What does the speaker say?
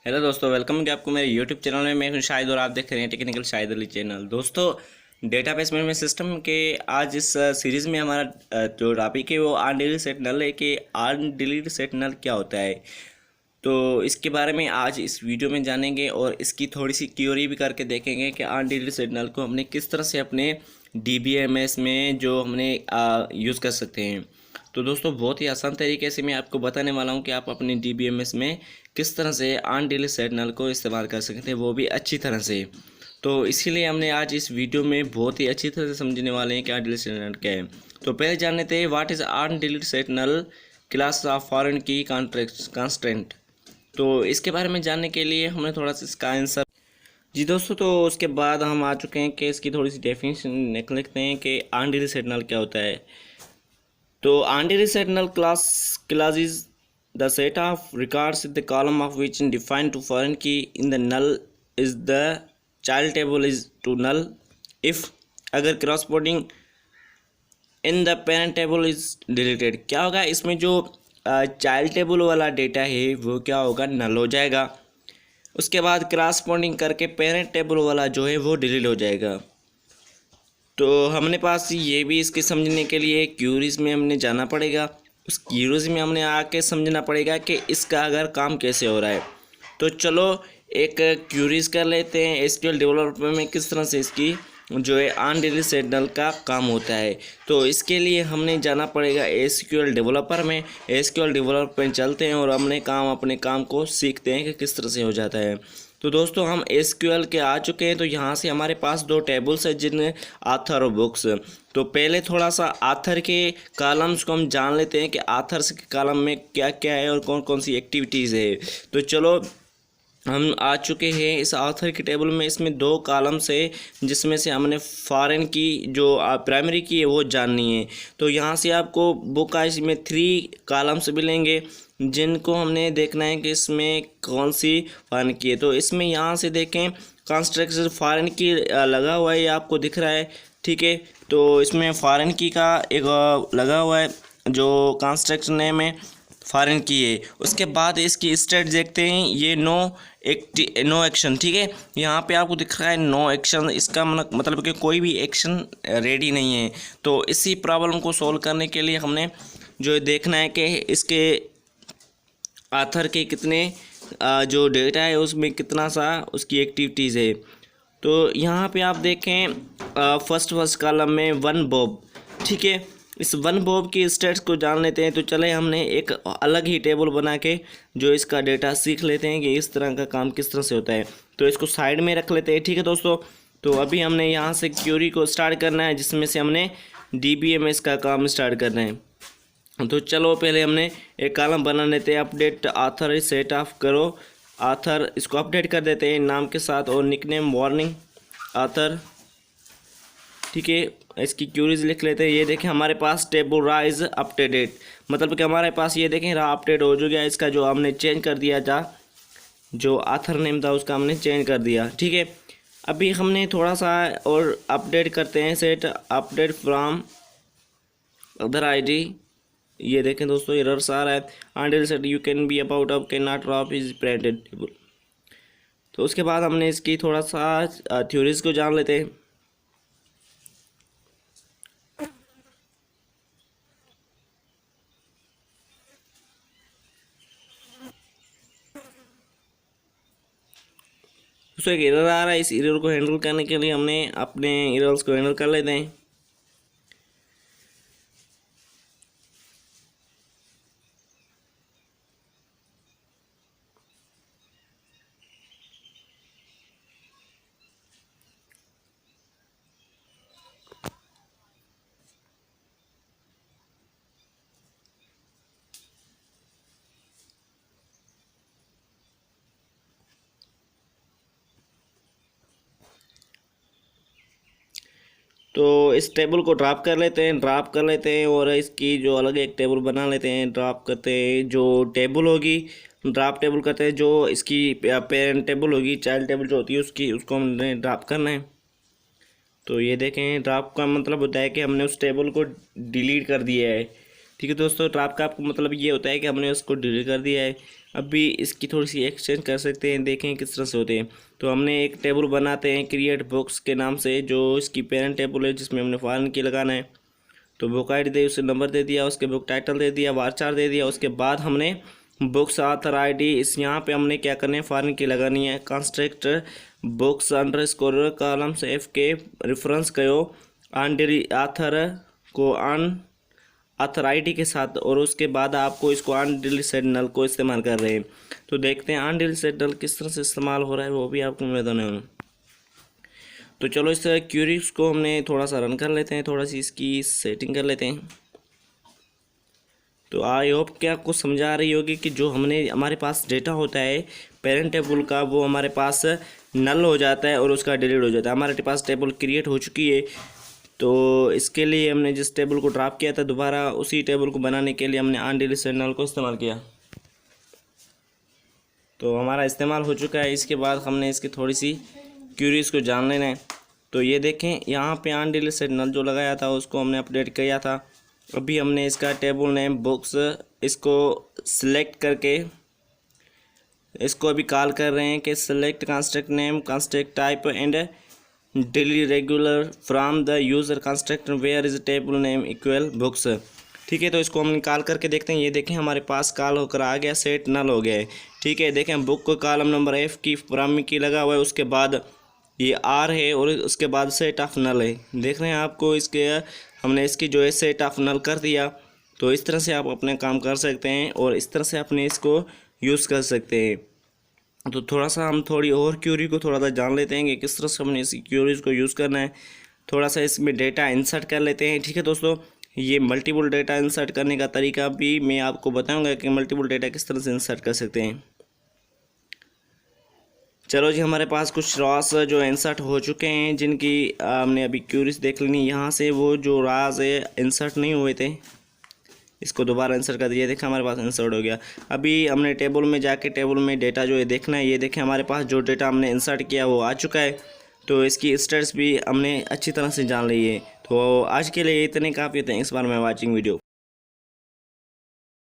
Hello दोस्तों, welcome कि आपको मेरे यूट्यूब चैनल में। मैं हूं शाहिद और आप देख रहे हैं टेक्निकल शाहिद अली चैनल। दोस्तों, डेटाबेस मैनेजमेंट सिस्टम के आज इस सीरीज़ में हमारा जो टॉपिक है वो आर्न डिलीट सेट नल है कि आर्न डिलीट सेट नल क्या होता है। तो इसके बारे में आज इस वीडियो में जानेंगे और इसकी थोड़ी सी थ्योरी भी करके देखेंगे कि आर्न डिलीट सेट नल को हमने किस तरह से अपने DBMS में जो हमने यूज़ कर सकते हैं। तो दोस्तों, बहुत ही आसान तरीके से मैं आपको बताने वाला हूं कि आप अपने DBMS में किस तरह से आर्न डिलीट सेट नल को इस्तेमाल कर सकते हैं, वो भी अच्छी तरह से। तो इसीलिए हमने आज इस वीडियो में बहुत ही अच्छी तरह से समझने वाले हैं कि आर्न डिलीट सेट नल क्या है। तो पहले जान लेते हैं what is on delete set null clause of foreign key constraint. तो इसके बारे में जानने के लिए हमने थोड़ा सा इसका आंसर जी दोस्तों, तो उसके बाद हम आ चुके हैं कि इसकी थोड़ी सी डेफिनेशन लिख लेते हैं कि आर्न डिलीट सेट नल क्या होता है। तो on delete set null class is the set of records in the column of which defined to foreign key in the null is the child table is to null if अगर corresponding in the parent table is deleted। क्या होगा इसमें जो child table वाला data है वो क्या होगा, नल हो जाएगा। उसके बाद क्रॉसपोंडिंग करके पेरेंट टेबल वाला जो है वो डिलीट हो जाएगा। तो हमने पास ये भी इसके समझने के लिए क्यूरीज में हमने जाना पड़ेगा। उस क्यूरीज में हमने आके समझना पड़ेगा कि इसका अगर काम कैसे हो रहा है। तो चलो एक क्यूरीज कर लेते हैं SQL डेवलपर में किस तरह से इसकी जो है आर्न डिलीट सेट नल का काम होता है। तो इसके लिए हमने जाना पड़ेगा SQL डेवलपर में। SQL डेवलपर में चलते हैं और अपने काम को सीखते हैं कि किस तरह से हो जाता है। तो दोस्तों, हम SQL के आ चुके हैं। तो यहाँ से हमारे पास दो टेबल्स हैं जिन आथर और बुक्स। तो पहले थोड़ा सा आथर के कॉलम्स को हम जान लेते हैं कि आथर्स के कॉलम में क्या क्या है और कौन कौन सी एक्टिविटीज़ है। तो चलो हम आ चुके हैं इस आथर की टेबल में। इसमें दो कॉलम्स है जिसमें से हमने फॉरेन की जो प्राइमरी की है वो जाननी है। तो यहाँ से आपको बुक का इसमें 3 कॉलम्स मिलेंगे जिनको हमने देखना है कि इसमें कौन सी फॉरेन की है। तो इसमें यहाँ से देखें कंस्ट्रक्शन फॉरेन की लगा हुआ है, ये आपको दिख रहा है, ठीक है। तो इसमें फॉरेन की का एक लगा हुआ है जो कंस्ट्रक्शन नेम है फॉरेन की है। उसके बाद इसकी स्टेट देखते हैं, ये नो एक्शन, ठीक है। यहाँ पे आपको दिख रहा है नो एक्शन। इसका मतलब कि कोई भी एक्शन रेडी नहीं है। तो इसी प्रॉब्लम को सॉल्व करने के लिए हमने जो देखना है कि इसके आथर के कितने जो डेटा है उसमें कितना सा उसकी एक्टिविटीज़ है। तो यहाँ पे आप देखें फर्स्ट कॉलम में 1 बॉब, ठीक है। इस 1 बॉब की स्टेट्स को जान लेते हैं। तो चले हमने एक अलग ही टेबल बना के जो इसका डेटा सीख लेते हैं कि इस तरह का काम किस तरह से होता है। तो इसको साइड में रख लेते हैं, ठीक है दोस्तों। तो अभी हमने यहाँ से क्यूरी को स्टार्ट करना है जिसमें से हमने DBMS का काम स्टार्ट करना है। तो चलो पहले हमने एक कॉलम बना लेते हैं, अपडेट आथर सेट ऑफ करो आथर। इसको अपडेट कर देते हैं नाम के साथ और निकनेम वार्निंग आथर, ठीक है। इसकी क्यूरीज लिख लेते हैं। ये देखें हमारे पास टेबल रा इज अपडेटेड, मतलब कि हमारे पास ये देखें रा अपडेट हो गया। इसका जो हमने चेंज कर दिया था, जो आथर नेम था उसका हमने चेंज कर दिया, ठीक है। अभी हमने थोड़ा सा और अपडेट करते हैं, set update from other ID। ये देखें दोस्तों, एरर्स आ रहा है, until set you can be about up can not drop is printed table. तो उसके बाद हमने इसकी थोड़ा सा थ्योरीज को जान लेते हैं। उसको एक एरर आ रहा है, इस एरर को हैंडल करने के लिए हमने अपने एरर्स को हैंडल कर लेते हैं। तो इस टेबल को ड्रॉप कर लेते हैं और इसकी जो अलग एक टेबल बना लेते हैं। ड्रॉप करते हैं जो टेबल होगी, ड्रॉप टेबल करते हैं जो इसकी पेरेंट टेबल होगी, चाइल्ड टेबल जो होती है उसको हमने ड्रॉप करना है। तो ये देखें ड्रॉप का मतलब होता है कि हमने उस टेबल को डिलीट कर दिया है, ठीक है दोस्तों। ड्रॉप का आपको मतलब ये होता है कि हमने उसको डिलीट कर दिया है। अभी इसकी थोड़ी सी एक्सचेंज कर सकते हैं, देखें किस तरह से होते हैं। तो हमने एक टेबल बनाते हैं क्रिएट बुक्स के नाम से, जो इसकी पेरेंट टेबल है जिसमें हमने फॉरेन की लगाना है। तो बुक आई डी दे, उसे नंबर दे दिया, उसके बुक टाइटल दे दिया, वारचार दे दिया। उसके बाद हमने बुक्स ऑथर आईडी, इस यहाँ पे हमने क्या करना है, फॉरेन की लगानी है। Constructor books underscore columns F के रेफरेंस करो ऑन ऑथर को ऑन ऑथर आईडी के साथ, और उसके बाद आपको इसको ऑन डिलीट नल को इस्तेमाल कर रहे हैं। तो देखते हैं ऑन डिलीट नल किस तरह से इस्तेमाल हो रहा है, वो भी आपको मैं बताने। तो चलो इस क्यूरीज को हमने थोड़ा सा रन कर लेते हैं, थोड़ा सी इसकी सेटिंग कर लेते हैं। तो आई होप कि आपको समझा रही होगी कि जो हमारे पास डेटा होता है पेरेंट टेबल का, वो हमारे पास नल हो जाता है और उसका डिलीट हो जाता है। हमारे पास टेबल क्रिएट हो चुकी है, तो इसके लिए हमने जिस टेबल को ड्रॉप किया था दोबारा उसी टेबल को बनाने के लिए हमने ऑन डिलीट नल को इस्तेमाल किया। तो हमारा इस्तेमाल हो चुका है। इसके बाद हमने इसकी थोड़ी सी क्यूरीज को जान लेना है। तो ये देखें, यहाँ पे ऑन डिलीट नल जो लगाया था उसको हमने अपडेट किया था। अभी हमने इसका टेबल नेम बुक्स इसको सिलेक्ट करके इसको अभी कॉल कर रहे हैं कि select construct name construct type and daily regular from the user construct where is table name equal books. ठीक है, तो इसको हम कॉल करके देखते हैं। ये देखें हमारे पास कॉल होकर आ गया, सेट नल हो गया है। ठीक है, देखें बुक को कॉलम नंबर एफ की फ्रॉम की लगा हुआ है, उसके बाद ये आर है और उसके बाद सेट ऑफ नल है। देख रहे हैं आपको, इसके हमने इसकी जो है सेट ऑफ नल कर दिया। तो इस तरह से आप अपने काम कर सकते हैं और इस तरह से अपने इसको यूज़ कर सकते हैं। तो थोड़ा सा हम थोड़ी और क्यूरी को थोड़ा सा जान लेते हैं कि किस तरह से हमने इस क्यूरीज को यूज़ करना है। थोड़ा सा इसमें डेटा इंसर्ट कर लेते हैं। ठीक है दोस्तों, ये मल्टीपल डेटा इंसर्ट करने का तरीका भी मैं आपको बताऊंगा कि मल्टीपल डेटा किस तरह से इंसर्ट कर सकते हैं। चलो जी, हमारे पास कुछ रॉस जो इंसर्ट हो चुके हैं, जिनकी हमने अभी क्यूरीज देख लेनी। यहाँ से वो जो रॉस है इंसर्ट नहीं हुए थे, इसको दोबारा इंसर्ट कर दिया। देखा हमारे पास इंसर्ट हो गया। अभी हमने टेबल में जाके टेबल में डेटा जो है देखना है। ये देखें हमारे पास जो डेटा हमने इंसर्ट किया वो आ चुका है। तो इसकी स्टेट्स भी हमने अच्छी तरह से जान ली है। तो आज के लिए इतने काफ़ी थे। इस बार मैं वाचिंग वीडियो।